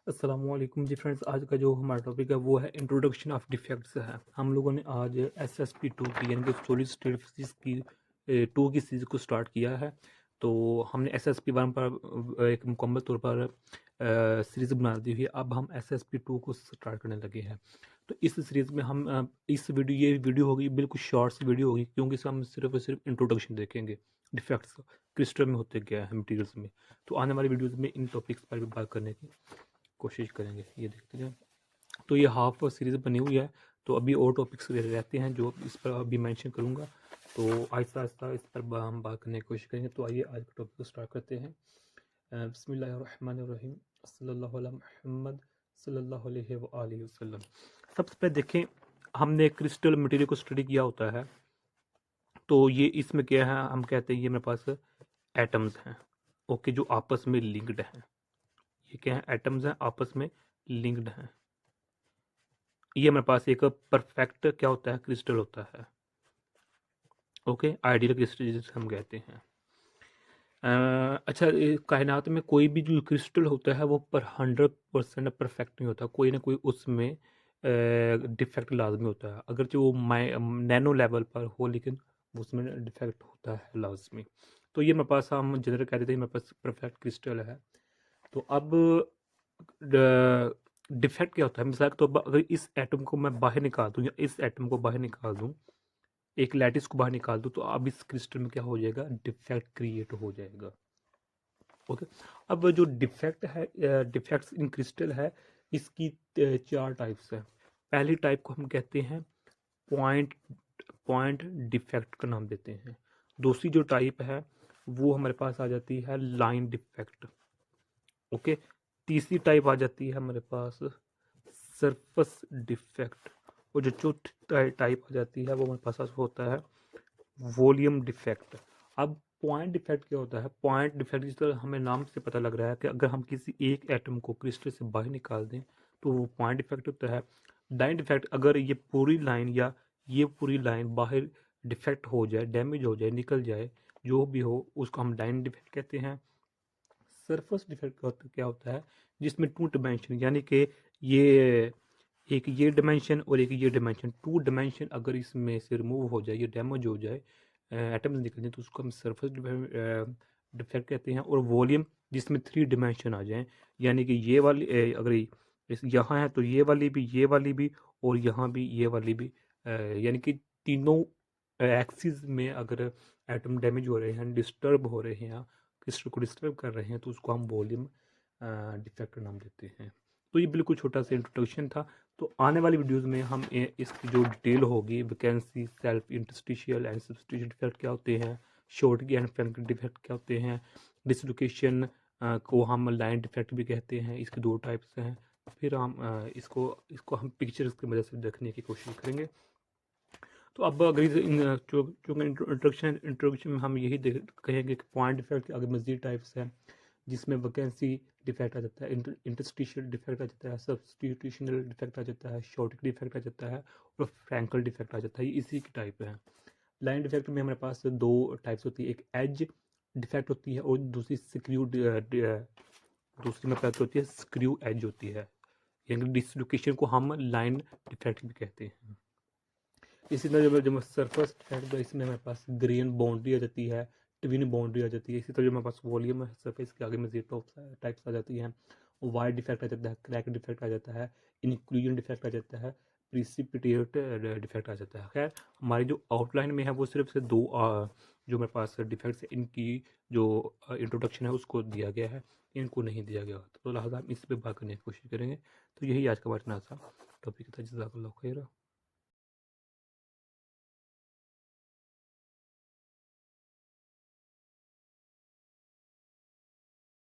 अस्सलामुअलैकुम जी फ्रेंड्स, आज का जो हमारा टॉपिक है वो है इंट्रोडक्शन ऑफ डिफेक्ट्स है। हम लोगों ने आज SSP 2 की यानी कि सॉलिड स्टेट फिजिक्स की 2 की सीरीज़ को स्टार्ट किया है। तो हमने SSP 1 पर एक मुकम्मल तौर पर सीरीज़ बना दी हुई है। अब हम SSP 2 को स्टार्ट करने लगे हैं। तो इस सीरीज़ में हम ये वीडियो होगी बिल्कुल शॉर्ट सी वीडियो होगी, क्योंकि इसमें हम सिर्फ और सिर्फ इंट्रोडक्शन देखेंगे डिफेक्ट्स क्रिस्टल में होते क्या है मटीरियल्स में। तो आने वाली वीडियोज़ में इन टॉपिक्स पर भी बात करने की कोशिश करेंगे। ये देखते हैं, तो ये हाफ सीरीज़ बनी हुई है। तो अभी और टॉपिक्स रहते हैं जो इस पर अभी मेंशन करूँगा। तो आहिस्ता आहिस्ता इस पर हम बात करने की कोशिश करेंगे। तो आइए आज के टॉपिक को स्टार्ट करते हैं। बिस्मिल्लाहिर्रहमानिर्रहीम, सल्लल्लाहु अला मुहम्मद सल्लल्लाहु अलैहि व आलिहि वसल्लम। सबसे पहले देखें, हमने क्रिस्टल मटेरियल को स्टडी किया होता है। तो ये इसमें क्या है, हम कहते हैं ये मेरे पास एटम्स हैं, ओके, जो आपस में लिंक्ड हैं। ये क्या है, एटम्स हैं, आपस में लिंक्ड हैं। ये हमारे पास एक परफेक्ट क्या होता है, क्रिस्टल होता है, ओके, आइडियल क्रिस्टल जिसे हम कहते हैं। अच्छा, कायनात में कोई भी जो क्रिस्टल होता है वो पर 100% परफेक्ट नहीं होता, कोई ना कोई उसमें डिफेक्ट लाजमी होता है। अगर जो नैनो लेवल पर हो, लेकिन उसमें डिफेक्ट होता है लाजमी। तो ये मेरे पास, हम जनरल कह देते हैं मेरे पास परफेक्ट क्रिस्टल है। तो अब डिफेक्ट क्या होता है, मिसाल के तौर पर अगर इस एटम को मैं बाहर निकाल दूं या इस एटम को बाहर निकाल दूं, एक लैटिस को बाहर निकाल दूं, तो अब इस क्रिस्टल में क्या हो जाएगा, डिफेक्ट क्रिएट हो जाएगा। ओके, अब जो डिफेक्ट है, डिफेक्ट्स इन क्रिस्टल है, इसकी 4 टाइप्स है। पहली टाइप को हम कहते हैं पॉइंट पॉइंट डिफेक्ट का नाम देते हैं। दूसरी जो टाइप है वो हमारे पास आ जाती है लाइन डिफेक्ट, ओके। तीसरी टाइप आ जाती है हमारे पास सरफस डिफेक्ट, और जो चौथी टाइप आ जाती है वो हमारे पास होता है वॉल्यूम डिफेक्ट। अब पॉइंट डिफेक्ट क्या होता है, पॉइंट डिफेक्ट जिस तरह हमें नाम से पता लग रहा है कि अगर हम किसी एक एटम को क्रिस्टल से बाहर निकाल दें तो वो पॉइंट डिफेक्ट होता है। लाइन डिफेक्ट, अगर ये पूरी लाइन या ये पूरी लाइन बाहर डिफेक्ट हो जाए, डैमेज हो जाए, निकल जाए, जो भी हो, उसको हम लाइन डिफेक्ट कहते हैं। सरफेस डिफेक्ट क्या होता है, जिसमें 2 डिमेंशन, यानी कि ये एक ये डिमेंशन और एक ये डिमेंशन, 2 डिमेंशन अगर इसमें से रिमूव हो जाए, ये डैमेज हो जाए, एटम्स निकल जाए, तो उसको हम सरफेस डिफेक्ट कहते हैं। और वॉल्यूम, जिसमें 3 डिमेंशन आ जाएं, यानी कि ये वाली अगर यहाँ है तो ये वाली भी, ये वाली भी, और यहाँ भी ये वाली भी, यानी कि तीनों एक्सिस में अगर एटम डैमेज हो रहे हैं, डिस्टर्ब हो रहे हैं, क्रिस्टल को डिस्टर्ब कर रहे हैं, तो उसको हम वॉल्यूम डिफेक्ट नाम देते हैं। तो ये बिल्कुल छोटा सा इंट्रोडक्शन था। तो आने वाली वीडियोस में हम इसकी जो डिटेल होगी, vacancy, self interstitial and substitution defect क्या होते हैं, शॉर्ट एंड फ्रैंक डिफेक्ट क्या होते हैं, डिसलोकेशन को हम लाइन डिफेक्ट भी कहते हैं, इसके 2 टाइप्स हैं। फिर हम इसको इसको हम पिक्चर्स की मदद से देखने की कोशिश करेंगे। तो अब अगर चूँकि इंट्रोडक्शन में हम यही कहेंगे कि पॉइंट डिफेक्ट अगर मज़ीद टाइप्स हैं, जिसमें वैकेंसी डिफेक्ट आ जाता है, इंटरस्टिशियल डिफेक्ट आ जाता है, सब्स्टिट्यूशनल डिफेक्ट आ जाता है, शॉर्टिक डिफेक्ट आ जाता है, और फ्रैंकल डिफेक्ट आ जाता है। ये इसी की टाइप है। लाइन डिफेक्ट में हमारे पास 2 टाइप्स होती है, एक एज डिफेक्ट होती है और दूसरी दूसरी में पास होती है स्क्रू एज होती है, यानी डिसलोकेशन को हम लाइन डिफेक्ट भी कहते हैं। इसी तरह जब सरफेस डिफेक्ट, इसमें हमारे पास ग्रेन बाउंड्री आ जाती है, ट्विन बाउंड्री आ जाती है। इसी तरह जो हमारे पास वॉल्यूम है सरफेस के आगे में जीरो टाइप्स आ जाती हैं, वाइड डिफेक्ट आ जाता है, क्रैक डिफेक्ट आ जाता है, इंक्लूजन डिफेक्ट आ जाता है, प्रिसिपिटेट डिफेक्ट आ जाता है। खैर, हमारी जो आउटलाइन में है वो सिर्फ से 2 जो मेरे पास डिफेक्ट्स है, इनकी जो इंट्रोडक्शन है उसको दिया गया है, इनको नहीं दिया गया। तो लिहाजा हम इस पर बात करने की कोशिश करेंगे। तो यही आज का हमारा टॉपिक था। जज़ाकल्लाहु खैर।